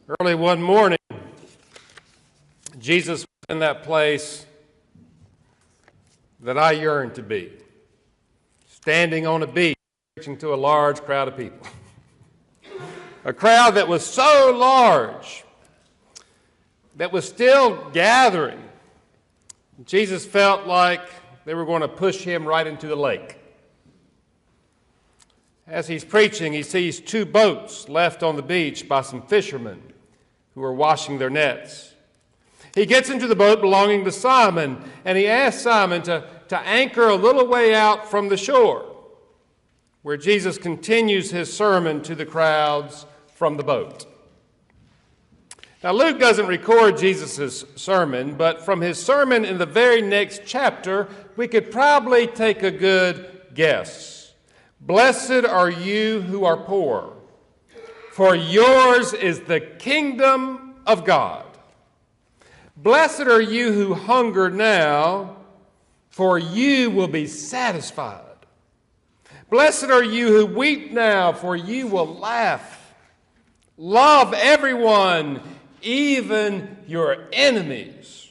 Early one morning, Jesus was in that place that I yearn to be, standing on a beach, preaching to a large crowd of people. A crowd that was so large that was still gathering. Jesus felt like they were going to push him right into the lake. As he's preaching, he sees two boats left on the beach by some fishermen who are washing their nets. He gets into the boat belonging to Simon, and he asks Simon to anchor a little way out from the shore, where Jesus continues his sermon to the crowds from the boat. Now, Luke doesn't record Jesus' sermon, but from his sermon in the very next chapter, we could probably take a good guess. Blessed are you who are poor, for yours is the kingdom of God. Blessed are you who hunger now, for you will be satisfied. Blessed are you who weep now, for you will laugh. Love everyone, even your enemies.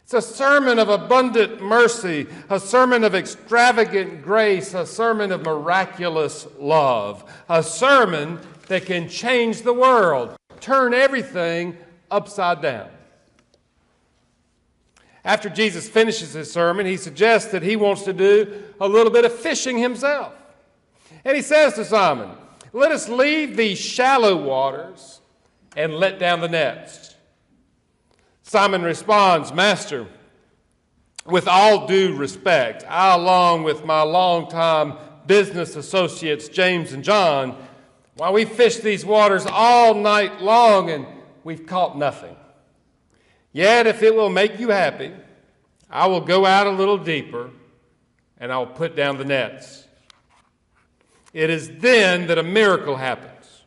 It's a sermon of abundant mercy, a sermon of extravagant grace, a sermon of miraculous love, a sermon that can change the world, turn everything upside down. After Jesus finishes his sermon, he suggests that he wants to do a little bit of fishing himself. And he says to Simon, "Let us leave these shallow waters and let down the nets." Simon responds, "Master, with all due respect, I, along with my longtime business associates, James and John, why, we fished these waters all night long and we've caught nothing. Yet if it will make you happy, I will go out a little deeper and I'll put down the nets." It is then that a miracle happens.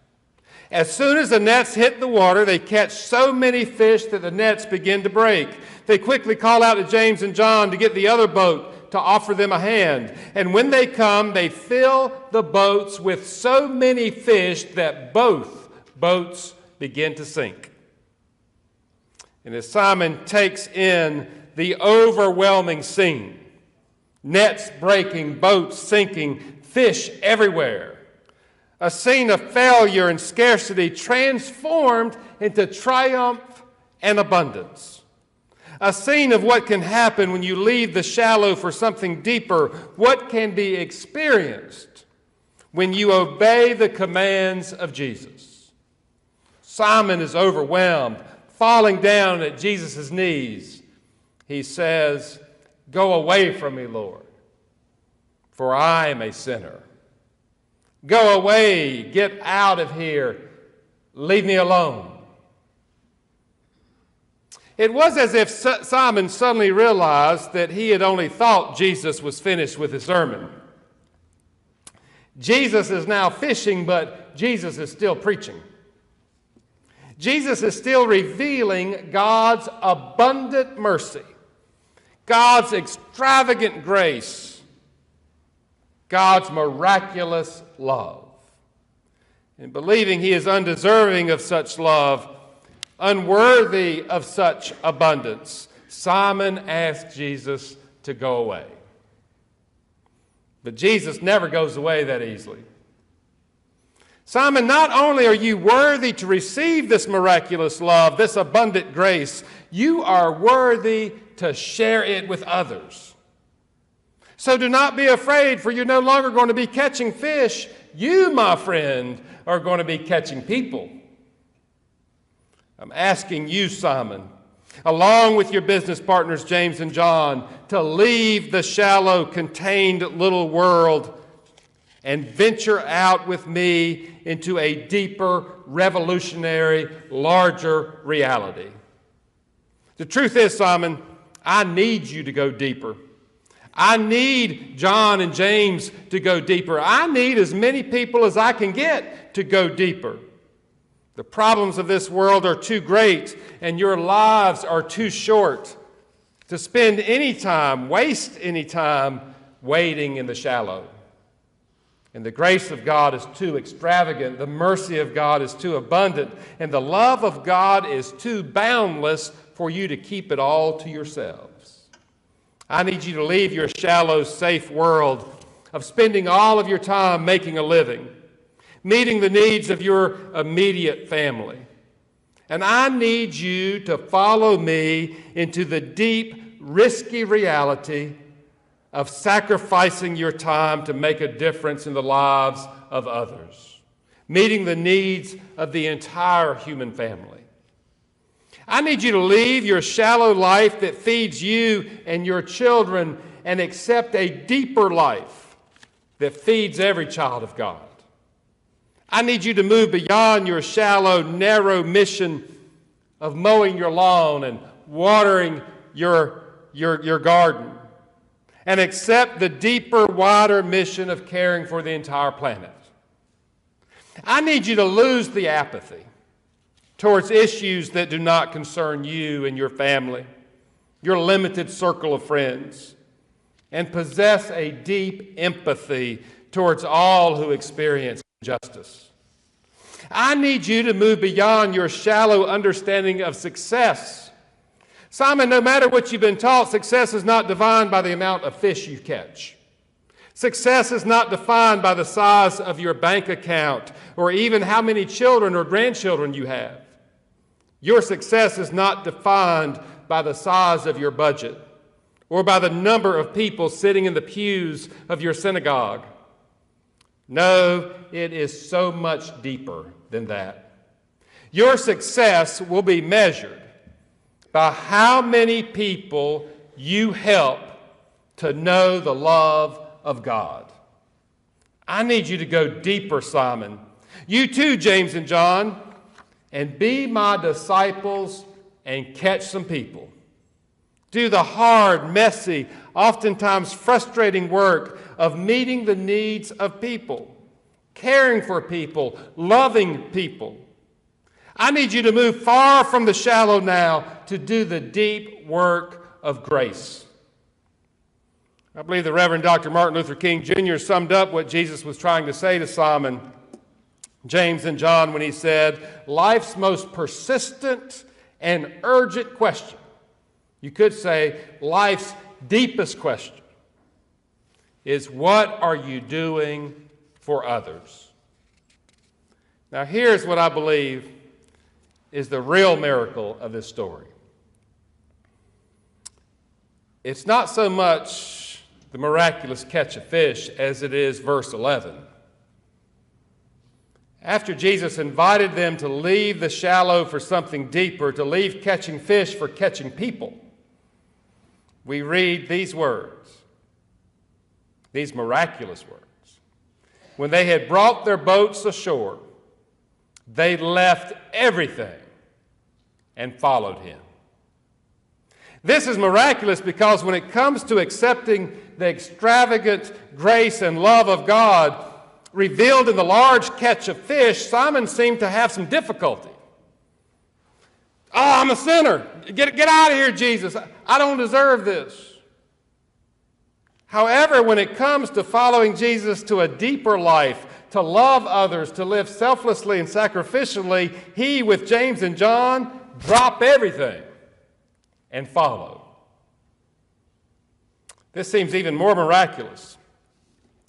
As soon as the nets hit the water, they catch so many fish that the nets begin to break. They quickly call out to James and John to get the other boat to offer them a hand. And when they come, they fill the boats with so many fish that both boats begin to sink. And as Simon takes in the overwhelming scene, nets breaking, boats sinking, fish everywhere, a scene of failure and scarcity transformed into triumph and abundance. A scene of what can happen when you leave the shallow for something deeper, what can be experienced when you obey the commands of Jesus. Simon is overwhelmed, falling down at Jesus' knees. He says, "Go away from me, Lord, for I am a sinner. Go away, get out of here, leave me alone." It was as if Simon suddenly realized that he had only thought Jesus was finished with his sermon. Jesus is now fishing, but Jesus is still preaching. Jesus is still revealing God's abundant mercy, God's extravagant grace, God's miraculous love. And believing he is undeserving of such love, unworthy of such abundance, Simon asked Jesus to go away. But Jesus never goes away that easily. "Simon, not only are you worthy to receive this miraculous love, this abundant grace, you are worthy to share it with others. So do not be afraid, for you're no longer going to be catching fish. You, my friend, are going to be catching people. I'm asking you, Simon, along with your business partners, James and John, to leave the shallow, contained little world and venture out with me into a deeper, revolutionary, larger reality. The truth is, Simon, I need you to go deeper. I need John and James to go deeper. I need as many people as I can get to go deeper. The problems of this world are too great, and your lives are too short to spend any time, waste any time, wading in the shallow. And the grace of God is too extravagant, the mercy of God is too abundant, and the love of God is too boundless for you to keep it all to yourselves. I need you to leave your shallow, safe world of spending all of your time making a living, meeting the needs of your immediate family. And I need you to follow me into the deep, risky reality of sacrificing your time to make a difference in the lives of others, meeting the needs of the entire human family. I need you to leave your shallow life that feeds you and your children and accept a deeper life that feeds every child of God. I need you to move beyond your shallow, narrow mission of mowing your lawn and watering your garden, and accept the deeper, wider mission of caring for the entire planet. I need you to lose the apathy towards issues that do not concern you and your family, your limited circle of friends, and possess a deep empathy towards all who experience injustice. I need you to move beyond your shallow understanding of success. Simon, no matter what you've been taught, success is not defined by the amount of fish you catch. Success is not defined by the size of your bank account or even how many children or grandchildren you have. Your success is not defined by the size of your budget or by the number of people sitting in the pews of your synagogue. No, it is so much deeper than that. Your success will be measured by how many people you help to know the love of God. I need you to go deeper, Simon. You too, James and John, and be my disciples and catch some people. Do the hard, messy, oftentimes frustrating work of meeting the needs of people, caring for people, loving people. I need you to move far from the shallow now to do the deep work of grace. I believe the Reverend Dr. Martin Luther King Jr. summed up what Jesus was trying to say to Simon, James, and John when he said, life's most persistent and urgent question, you could say life's deepest question, is what are you doing for others? Now here's what I believe is the real miracle of this story. It's not so much the miraculous catch of fish as it is verse 11. After Jesus invited them to leave the shallow for something deeper, to leave catching fish for catching people, we read these words, these miraculous words. When they had brought their boats ashore, they left everything and followed him. This is miraculous because when it comes to accepting the extravagant grace and love of God revealed in the large catch of fish, Simon seemed to have some difficulty. Oh, I'm a sinner. Get out of here, Jesus. I don't deserve this. However, when it comes to following Jesus to a deeper life, to love others, to live selflessly and sacrificially, he, with James and John, drop everything and follow. This seems even more miraculous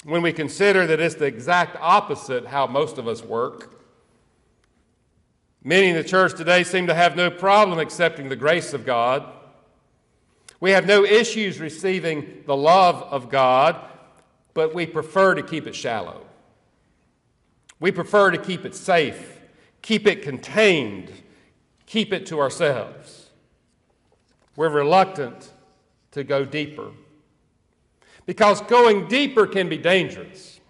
when we consider that it's the exact opposite how most of us work. Many in the church today seem to have no problem accepting the grace of God. We have no issues receiving the love of God, but we prefer to keep it shallow. We prefer to keep it safe, keep it contained, keep it to ourselves. We're reluctant to go deeper because going deeper can be dangerous.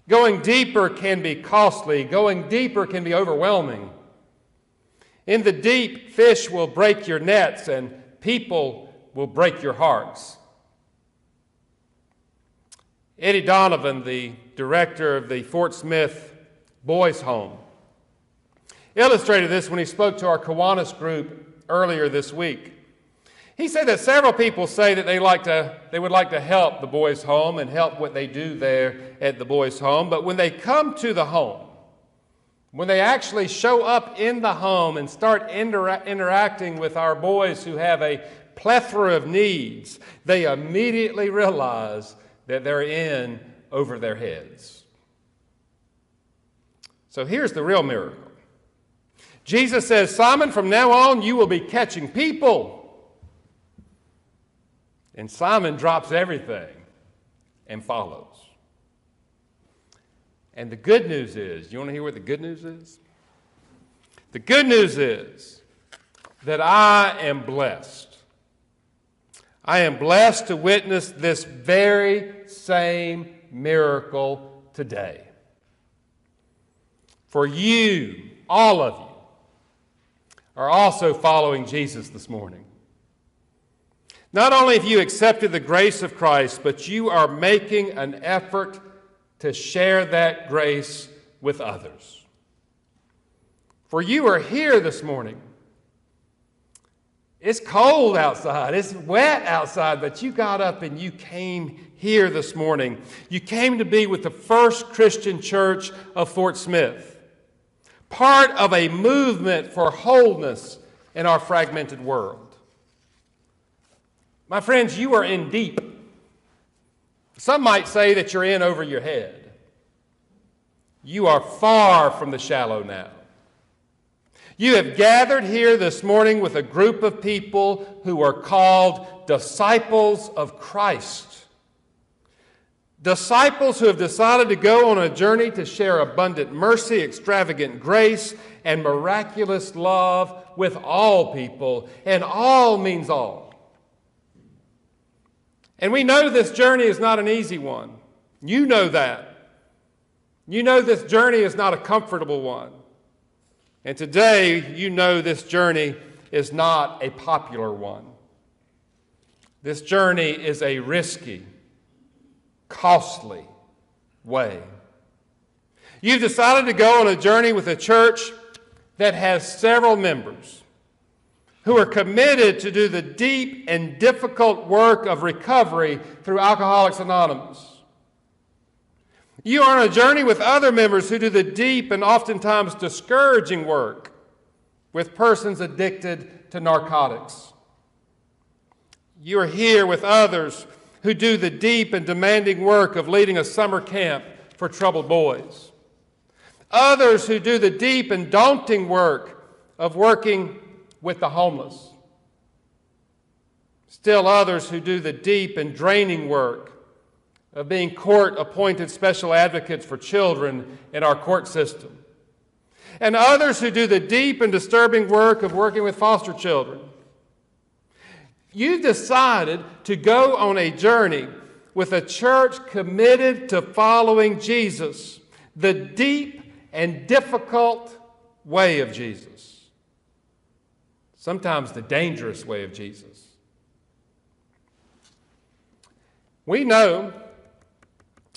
Going deeper can be costly. Going deeper can be overwhelming. In the deep, fish will break your nets and people will break your hearts. Eddie Donovan, the director of the Fort Smith Boys Home, illustrated this when he spoke to our Kiwanis group earlier this week. He said that several people say that they would like to help the boys' home and help what they do there at the boys' home, but when they come to the home, when they actually show up in the home and start interacting with our boys who have a plethora of needs, they immediately realize that they're in over their heads. So here's the real miracle. Jesus says, Simon, from now on you will be catching people. And Simon drops everything and follows. And the good news is, you want to hear what the good news is? The good news is that I am blessed. I am blessed to witness this very same miracle today. For you, all of you, are also following Jesus this morning. Not only have you accepted the grace of Christ, but you are making an effort to share that grace with others. For you are here this morning. It's cold outside, it's wet outside, but you got up and you came here this morning. You came to be with the First Christian Church of Fort Smith, part of a movement for wholeness in our fragmented world. My friends, you are in deep. Some might say that you're in over your head. You are far from the shallow now. You have gathered here this morning with a group of people who are called disciples of Christ. Disciples who have decided to go on a journey to share abundant mercy, extravagant grace, and miraculous love with all people. And all means all. And we know this journey is not an easy one. You know that. You know this journey is not a comfortable one. And today, you know this journey is not a popular one. This journey is a risky, costly way. You've decided to go on a journey with a church that has several members who are committed to do the deep and difficult work of recovery through Alcoholics Anonymous. You are on a journey with other members who do the deep and oftentimes discouraging work with persons addicted to narcotics. You are here with others who do the deep and demanding work of leading a summer camp for troubled boys. Others who do the deep and daunting work of working with the homeless. Still others who do the deep and draining work of being court-appointed special advocates for children in our court system. And others who do the deep and disturbing work of working with foster children. You decided to go on a journey with a church committed to following Jesus, the deep and difficult way of Jesus. Sometimes the dangerous way of Jesus. We know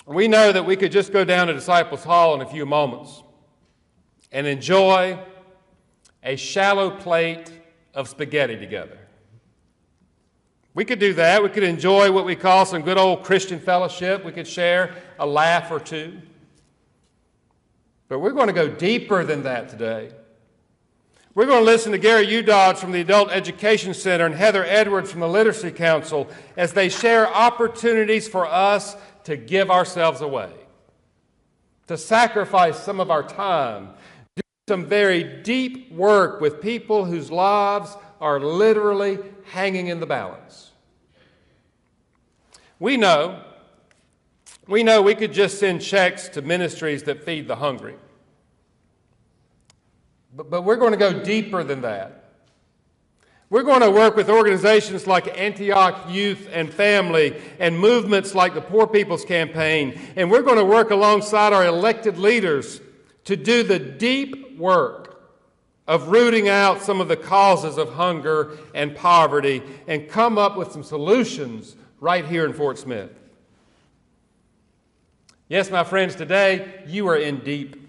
that we could just go down to Disciples Hall in a few moments and enjoy a shallow plate of spaghetti together. We could do that. We could enjoy what we call some good old Christian fellowship. We could share a laugh or two. But we're going to go deeper than that today. We're going to listen to Gary Udodge from the Adult Education Center and Heather Edwards from the Literacy Council as they share opportunities for us to give ourselves away, to sacrifice some of our time, do some very deep work with people whose lives are literally hanging in the balance. We know we could just send checks to ministries that feed the hungry. But we're going to go deeper than that. We're going to work with organizations like Antioch Youth and Family and movements like the Poor People's Campaign. And we're going to work alongside our elected leaders to do the deep work of rooting out some of the causes of hunger and poverty and come up with some solutions right here in Fort Smith. Yes, my friends, today you are in deep.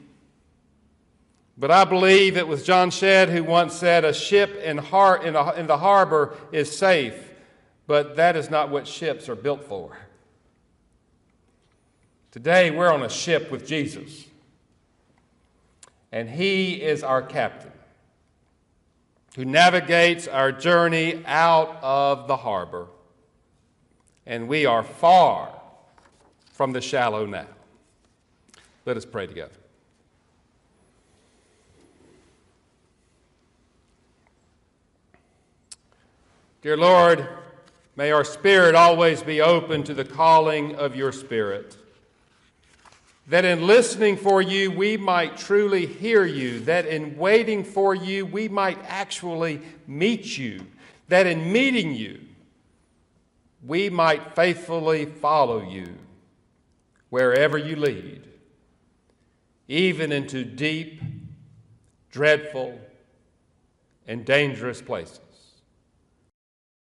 But I believe it was John Shedd who once said, a ship in the harbor is safe, but that is not what ships are built for. Today we're on a ship with Jesus, and he is our captain who navigates our journey out of the harbor, and we are far from the shallow now. Let us pray together. Dear Lord, may our spirit always be open to the calling of your Spirit, that in listening for you we might truly hear you, that in waiting for you we might actually meet you, that in meeting you we might faithfully follow you wherever you lead, even into deep, dreadful, and dangerous places.